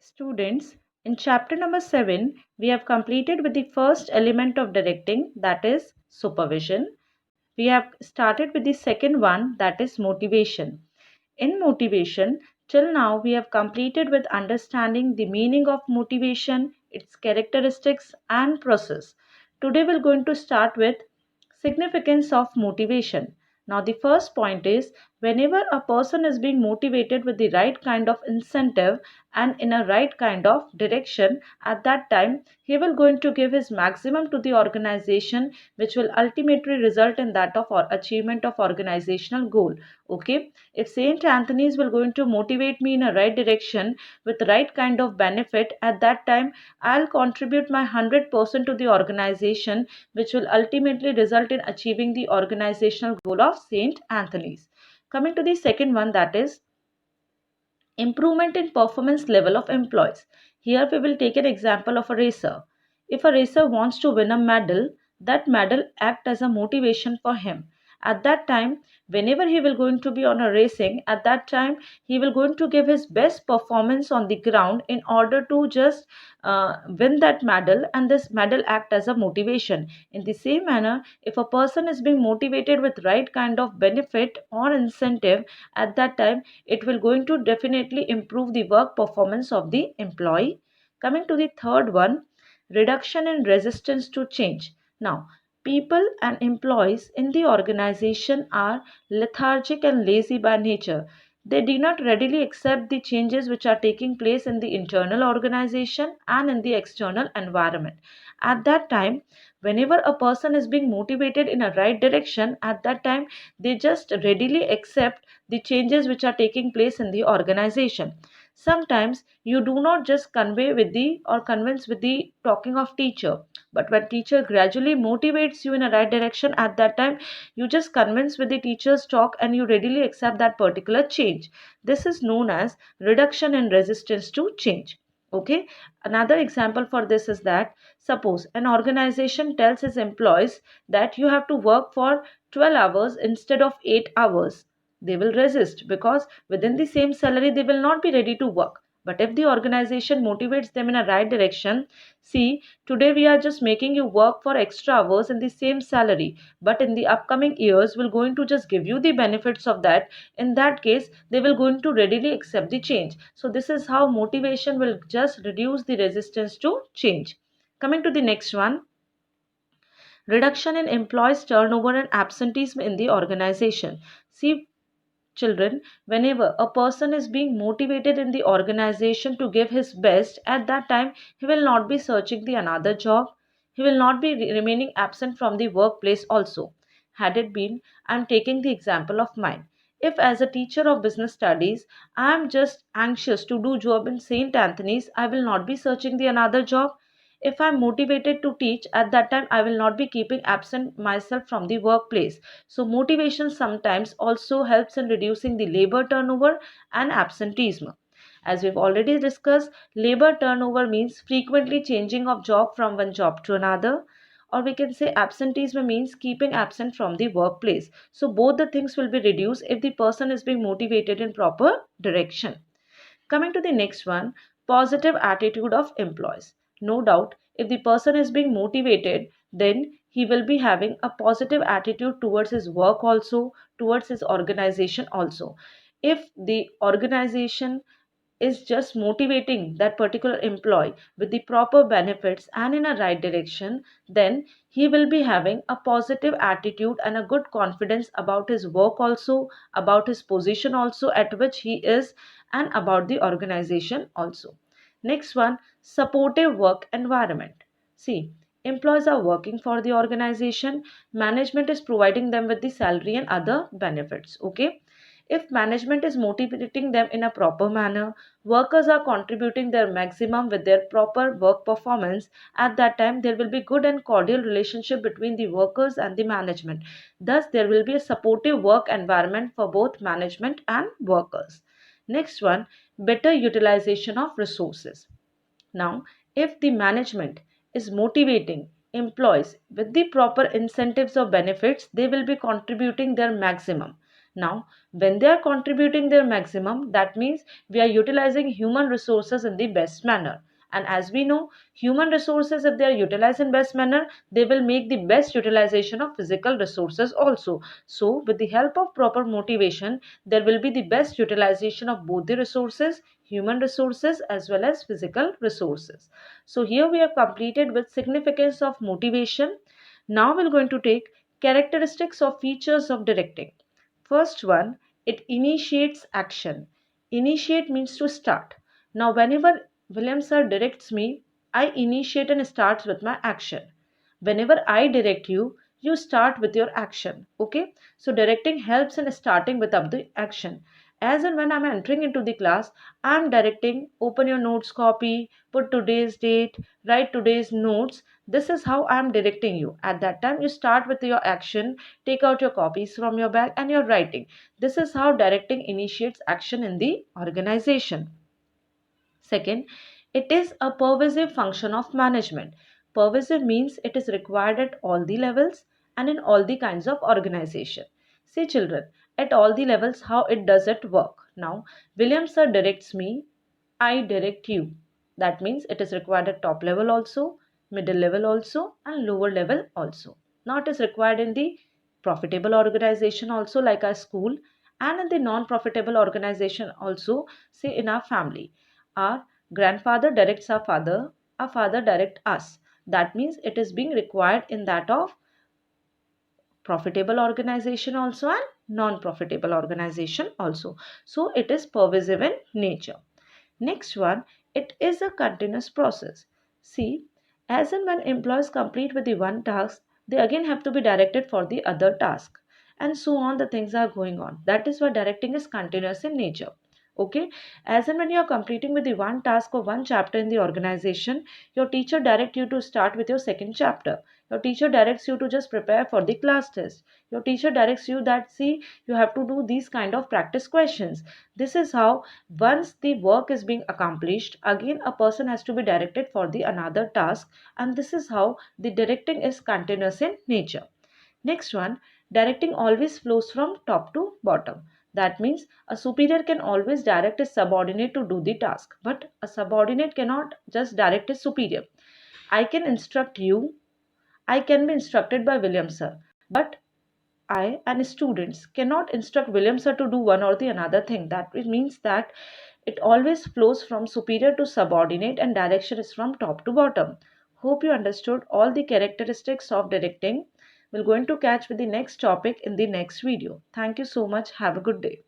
Students, in chapter number 7, we have completed with the first element of directing, that is supervision. We have started with the second one, that is motivation. In motivation, till now we have completed with understanding the meaning of motivation, its characteristics and process. Today we're going to start with significance of motivation. Now the first point is whenever a person is being motivated with the right kind of incentive and in a right kind of direction, at that time he will going to give his maximum to the organization, which will ultimately result in that of or achievement of organizational goal. Okay, if Saint Anthony's will going to motivate me in a right direction with right kind of benefit, at that time I'll contribute my 100% to the organization, which will ultimately result in achieving the organizational goal of Saint Anthony's. Coming to the second one, that is improvement in performance level of employees. Here we will take an example of a racer. If a racer wants to win a medal, that medal act as a motivation for him. At that time, whenever he will going to be on a racing, at that time he will going to give his best performance on the ground in order to just win that medal, and this medal act as a motivation. In the same manner, if a person is being motivated with right kind of benefit or incentive, at that time it will going to definitely improve the work performance of the employee. Coming to the third one, reduction in resistance to change. Now, people and employees in the organization are lethargic and lazy by nature. They do not readily accept the changes which are taking place in the internal organization and in the external environment. At that time, whenever a person is being motivated in a right direction, at that time they just readily accept the changes which are taking place in the organization. Sometimes you do not just convey with the or convince with the talking of teacher, but when teacher gradually motivates you in a right direction, at that time you just convince with the teacher's talk and you readily accept that particular change. This is known as reduction in resistance to change. Okay, another example for this is that suppose an organization tells its employees that you have to work for 12 hours instead of 8 hours. They will resist because within the same salary they will not be ready to work. But if the organization motivates them in a right direction, see, today we are just making you work for extra hours in the same salary, but in the upcoming years we're going to just give you the benefits of that. In that case, they will going to readily accept the change. So this is how motivation will just reduce the resistance to change. Coming to the next one, reduction in employees turnover and absenteeism in the organization. See, children, whenever a person is being motivated in the organization to give his best, at that time he will not be searching the another job. He will not be remaining absent from the workplace also. Had it been, I am taking the example of mine. If as a teacher of business studies I am just anxious to do job in St. Anthony's, I will not be searching the another job. If I am motivated to teach, at that time I will not be keeping absent myself from the workplace. So motivation sometimes also helps in reducing the labor turnover and absenteeism. As we've already discussed, labor turnover means frequently changing of job from one job to another, or we can say absenteeism means keeping absent from the workplace. So both the things will be reduced if the person is being motivated in proper direction. Coming to the next one, positive attitude of employees. No doubt, if the person is being motivated, then he will be having a positive attitude towards his work also, towards his organization also. If the organization is just motivating that particular employee with the proper benefits and in a right direction, then he will be having a positive attitude and a good confidence about his work also, about his position also at which he is, and about the organization also. Next one, supportive work environment. See, employees are working for the organization, management is providing them with the salary and other benefits. Okay, if management is motivating them in a proper manner, workers are contributing their maximum with their proper work performance, at that time there will be good and cordial relationship between the workers and the management. Thus, there will be a supportive work environment for both management and workers. Next one, better utilization of resources. Now, if the management is motivating employees with the proper incentives or benefits, they will be contributing their maximum. Now, when they are contributing their maximum, that means we are utilizing human resources in the best manner. And as we know, human resources, if they are utilized in best manner, they will make the best utilization of physical resources also. So, with the help of proper motivation, there will be the best utilization of both the resources, human resources as well as physical resources. So, here we have completed with significance of motivation. Now, we're going to take characteristics or features of directing. First one, it initiates action. Initiate means to start. Now, whenever William sir directs me, I initiate and starts with my action. Whenever I direct you, you start with your action. Okay? So, directing helps in starting with up the action. As and when I'm entering into the class, I'm directing, open your notes copy, put today's date, write today's notes. This is how I'm directing you. At that time, you start with your action, take out your copies from your bag, and you're writing. This is how directing initiates action in the organization. Second, it is a pervasive function of management. Pervasive means it is required at all the levels and in all the kinds of organization. See children, at all the levels how it does it work. Now, William sir directs me, I direct you. That means it is required at top level also, middle level also, and lower level also. Now it is required in the profitable organization also like our school, and in the non-profitable organization also, say in our family. Our grandfather directs our father directs us. That means it is being required in that of profitable organization also and non-profitable organization also. So it is pervasive in nature. Next one, it is a continuous process. See, as and when employees complete with the one task, they again have to be directed for the other task. And so on, the things are going on. That is why directing is continuous in nature. Okay, as and when you are completing with the one task or one chapter in the organization, your teacher directs you to start with your second chapter. Your teacher directs you to just prepare for the class test. Your teacher directs you that see you have to do these kind of practice questions. This is how once the work is being accomplished, again a person has to be directed for the another task, and this is how the directing is continuous in nature. Next one, directing always flows from top to bottom. That means a superior can always direct his subordinate to do the task, but a subordinate cannot just direct his superior. I can instruct you, I can be instructed by William sir, but I and students cannot instruct William sir to do one or the another thing. That means that it always flows from superior to subordinate and direction is from top to bottom. Hope you understood all the characteristics of directing. We're going to catch with the next topic in the next video. Thank you so much. Have a good day.